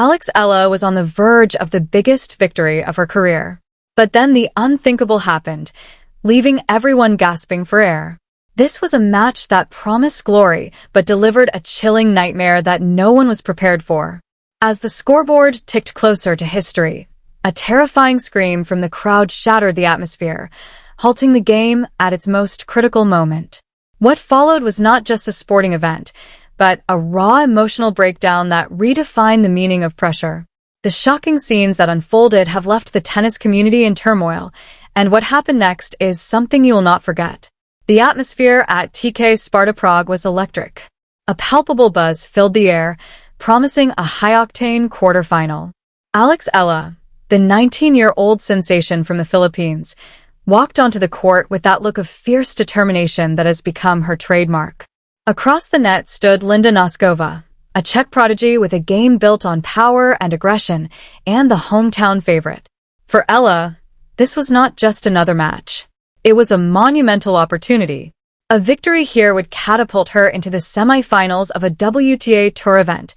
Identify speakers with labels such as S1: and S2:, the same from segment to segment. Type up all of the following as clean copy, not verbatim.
S1: Alex Eala was on the verge of the biggest victory of her career. But then the unthinkable happened, leaving everyone gasping for air. This was a match that promised glory, but delivered a chilling nightmare that no one was prepared for. As the scoreboard ticked closer to history, a terrifying scream from the crowd shattered the atmosphere, halting the game at its most critical moment. What followed was not just a sporting event, but a raw emotional breakdown that redefined the meaning of pressure. The shocking scenes that unfolded have left the tennis community in turmoil, and what happened next is something you will not forget. The atmosphere at TK Sparta Prague was electric. A palpable buzz filled the air, promising a high-octane quarterfinal. Alex Eala, the 19-year-old sensation from the Philippines, walked onto the court with that look of fierce determination that has become her trademark. Across the net stood Linda Nosková, a Czech prodigy with a game built on power and aggression, and the hometown favorite. For Eala, this was not just another match. It was a monumental opportunity. A victory here would catapult her into the semi-finals of a WTA Tour event,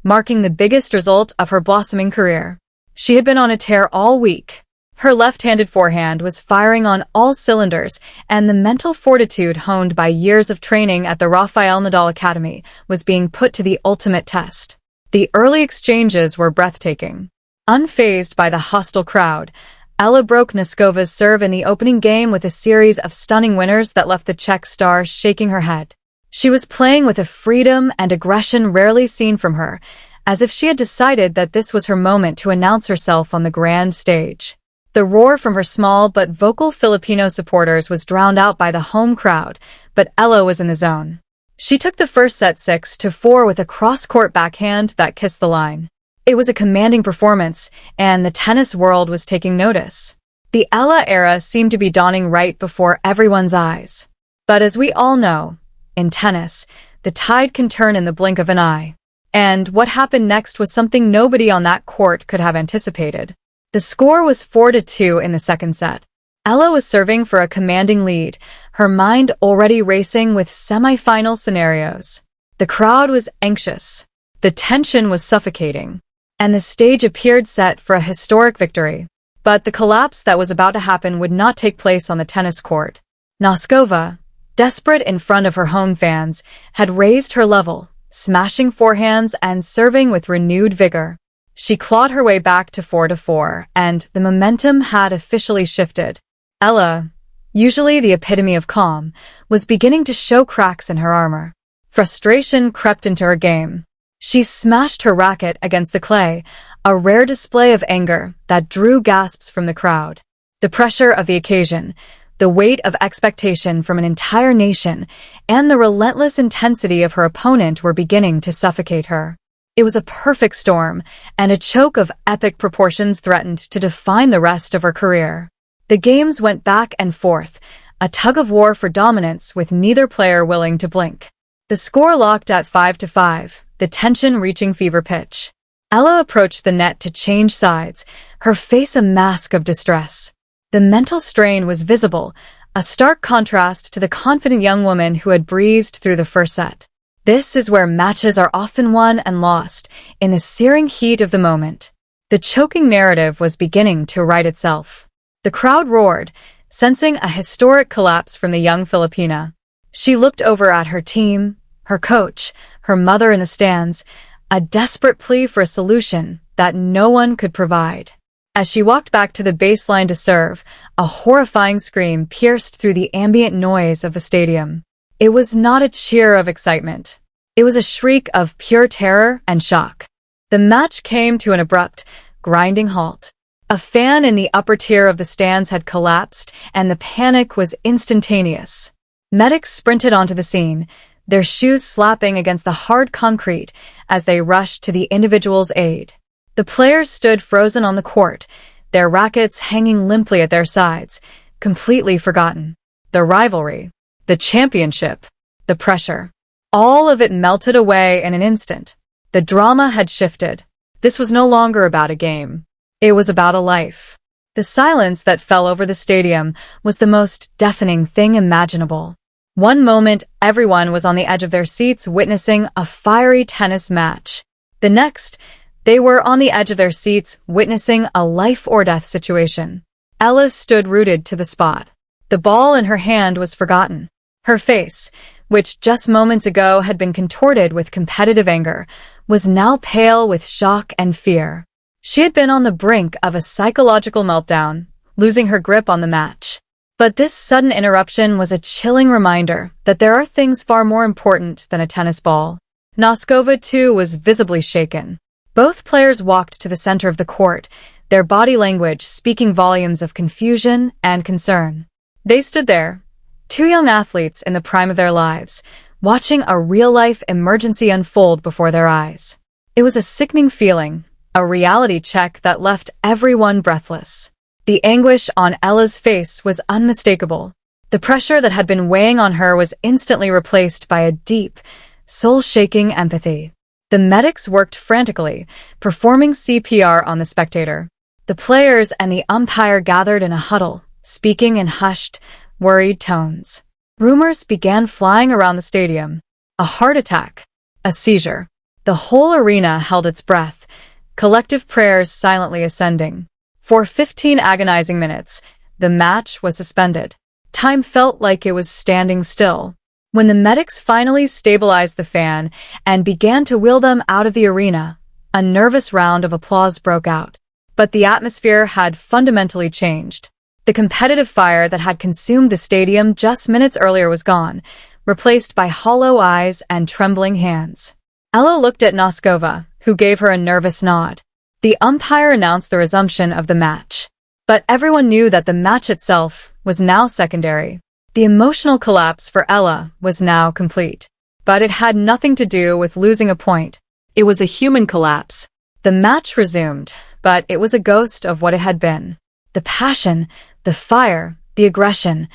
S1: marking the biggest result of her blossoming career. She had been on a tear all week. Her left-handed forehand was firing on all cylinders, and the mental fortitude honed by years of training at the Rafael Nadal Academy was being put to the ultimate test. The early exchanges were breathtaking. Unfazed by the hostile crowd, Eala broke Noskova's serve in the opening game with a series of stunning winners that left the Czech star shaking her head. She was playing with a freedom and aggression rarely seen from her, as if she had decided that this was her moment to announce herself on the grand stage. The roar from her small but vocal Filipino supporters was drowned out by the home crowd, but Eala was in the zone. She took the first set 6-4 with a cross-court backhand that kissed the line. It was a commanding performance, and the tennis world was taking notice. The Eala era seemed to be dawning right before everyone's eyes. But as we all know, in tennis, the tide can turn in the blink of an eye. And what happened next was something nobody on that court could have anticipated. The score was 4-2 in the second set. Eala was serving for a commanding lead, her mind already racing with semi-final scenarios. The crowd was anxious. The tension was suffocating. And the stage appeared set for a historic victory. But the collapse that was about to happen would not take place on the tennis court. Nosková, desperate in front of her home fans, had raised her level, smashing forehands and serving with renewed vigor. She clawed her way back to 4-4, and the momentum had officially shifted. Eala, usually the epitome of calm, was beginning to show cracks in her armor. Frustration crept into her game. She smashed her racket against the clay, a rare display of anger that drew gasps from the crowd. The pressure of the occasion, the weight of expectation from an entire nation, and the relentless intensity of her opponent were beginning to suffocate her. It was a perfect storm, and a choke of epic proportions threatened to define the rest of her career. The games went back and forth, a tug-of-war for dominance with neither player willing to blink. The score locked at 5-5, the tension reaching fever pitch. Eala approached the net to change sides, her face a mask of distress. The mental strain was visible, a stark contrast to the confident young woman who had breezed through the first set. This is where matches are often won and lost, in the searing heat of the moment. The choking narrative was beginning to write itself. The crowd roared, sensing a historic collapse from the young Filipina. She looked over at her team, her coach, her mother in the stands, a desperate plea for a solution that no one could provide. As she walked back to the baseline to serve, a horrifying scream pierced through the ambient noise of the stadium. It was not a cheer of excitement. It was a shriek of pure terror and shock. The match came to an abrupt, grinding halt. A fan in the upper tier of the stands had collapsed, and the panic was instantaneous. Medics sprinted onto the scene, their shoes slapping against the hard concrete as they rushed to the individual's aid. The players stood frozen on the court, their rackets hanging limply at their sides, completely forgotten. The rivalry, the championship, the pressure. All of it melted away in an instant. The drama had shifted. This was no longer about a game. It was about a life. The silence that fell over the stadium was the most deafening thing imaginable. One moment, everyone was on the edge of their seats witnessing a fiery tennis match. The next, They were on the edge of their seats, witnessing a life-or-death situation. Ella stood rooted to the spot. The ball in her hand was forgotten. Her face, which just moments ago had been contorted with competitive anger, was now pale with shock and fear. She had been on the brink of a psychological meltdown, losing her grip on the match. But this sudden interruption was a chilling reminder that there are things far more important than a tennis ball. Noskova, too, was visibly shaken. Both players walked to the center of the court, their body language speaking volumes of confusion and concern. They stood there, two young athletes in the prime of their lives, watching a real-life emergency unfold before their eyes. It was a sickening feeling, a reality check that left everyone breathless. The anguish on Ella's face was unmistakable. The pressure that had been weighing on her was instantly replaced by a deep, soul-shaking empathy. The medics worked frantically, performing CPR on the spectator. The players and the umpire gathered in a huddle, speaking in hushed, worried tones. Rumors began flying around the stadium. A heart attack. A seizure. The whole arena held its breath, collective prayers silently ascending. For 15 agonizing minutes, the match was suspended. Time felt like it was standing still. When the medics finally stabilized the fan and began to wheel them out of the arena, a nervous round of applause broke out. But the atmosphere had fundamentally changed. The competitive fire that had consumed the stadium just minutes earlier was gone, replaced by hollow eyes and trembling hands. Ella looked at Noskova, who gave her a nervous nod. The umpire announced the resumption of the match. But everyone knew that the match itself was now secondary. The emotional collapse for Ella was now complete. But it had nothing to do with losing a point. It was a human collapse. The match resumed, but it was a ghost of what it had been. The passion, the fire, the aggression,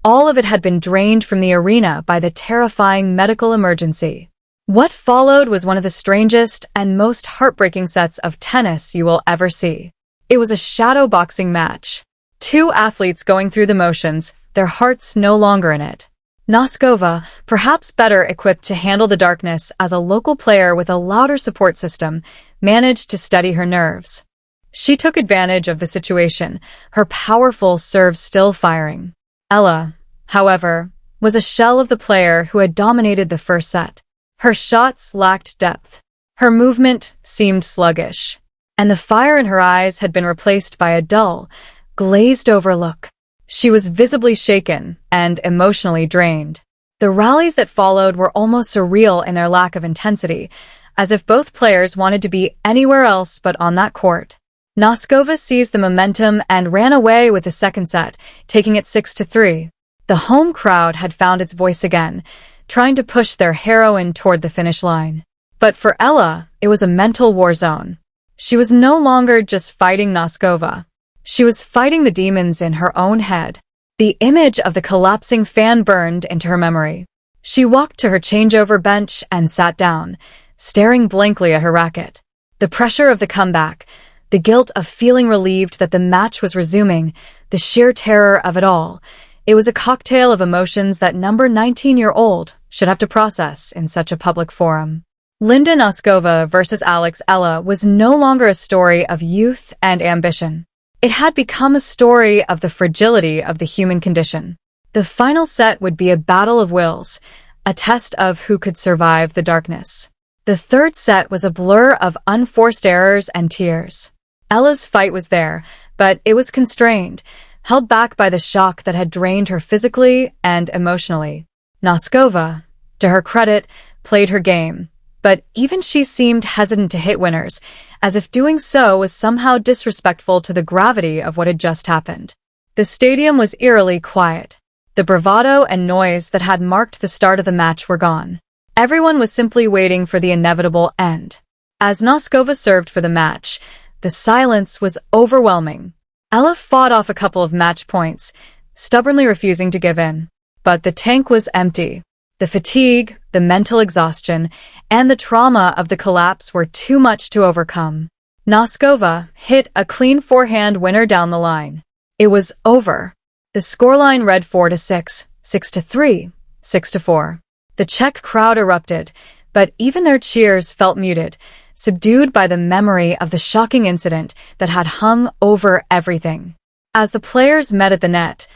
S1: all of it had been drained from the arena by the terrifying medical emergency. What followed was one of the strangest and most heartbreaking sets of tennis you will ever see. It was a shadow boxing match. Two athletes going through the motions, their hearts no longer in it. Noskova, perhaps better equipped to handle the darkness as a local player with a louder support system, managed to steady her nerves. She took advantage of the situation, her powerful serve still firing. Ella, however, was a shell of the player who had dominated the first set. Her shots lacked depth. Her movement seemed sluggish. And the fire in her eyes had been replaced by a dull, glazed-over look. She was visibly shaken and emotionally drained. The rallies that followed were almost surreal in their lack of intensity, as if both players wanted to be anywhere else but on that court. Noskova seized the momentum and ran away with the second set, taking it 6-3. The home crowd had found its voice again, trying to push their heroine toward the finish line. But for Ella, it was a mental war zone. She was no longer just fighting Noskova. She was fighting the demons in her own head. The image of the collapsing fan burned into her memory. She walked to her changeover bench and sat down, staring blankly at her racket. The pressure of the comeback, the guilt of feeling relieved that the match was resuming, the sheer terror of it all. It was a cocktail of emotions that number 19-year-old should have to process in such a public forum. Linda Nosková versus Alex Eala was no longer a story of youth and ambition. It had become a story of the fragility of the human condition. The final set would be a battle of wills, a test of who could survive the darkness. The third set was a blur of unforced errors and tears. Ella's fight was there, but it was constrained, held back by the shock that had drained her physically and emotionally. Nosková, to her credit, played her game, but even she seemed hesitant to hit winners, as if doing so was somehow disrespectful to the gravity of what had just happened. The stadium was eerily quiet. The bravado and noise that had marked the start of the match were gone. Everyone was simply waiting for the inevitable end. As Nosková served for the match, the silence was overwhelming. Ella fought off a couple of match points, stubbornly refusing to give in. But the tank was empty. The fatigue, the mental exhaustion, and the trauma of the collapse were too much to overcome. Nosková hit a clean forehand winner down the line. It was over. The scoreline read 4-6, 6-3, 6-4. The Czech crowd erupted, but even their cheers felt muted, subdued by the memory of the shocking incident that had hung over everything. As the players met at the net,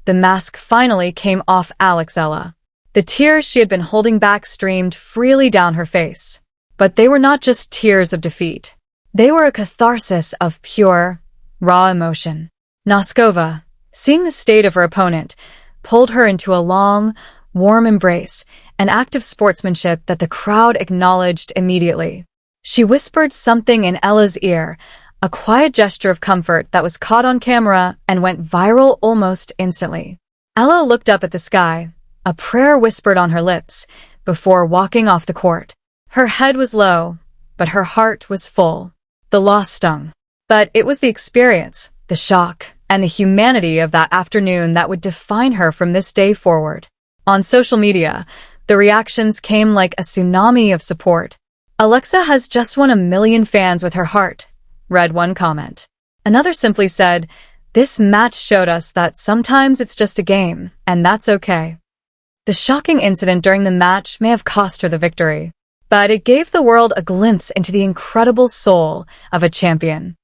S1: the mask finally came off Alex Eala. The tears she had been holding back streamed freely down her face. But they were not just tears of defeat. They were a catharsis of pure, raw emotion. Nosková, seeing the state of her opponent, pulled her into a long, warm embrace, an act of sportsmanship that the crowd acknowledged immediately. She whispered something in Eala's ear, a quiet gesture of comfort that was caught on camera and went viral almost instantly. Eala looked up at the sky, a prayer whispered on her lips, before walking off the court. Her head was low, but her heart was full. The loss stung. But it was the experience, the shock, and the humanity of that afternoon that would define her from this day forward. On social media, the reactions came like a tsunami of support. "Alexa has just won 1 million fans with her heart," read one comment. Another simply said, "This match showed us that sometimes it's just a game, and that's okay." The shocking incident during the match may have cost her the victory, but it gave the world a glimpse into the incredible soul of a champion.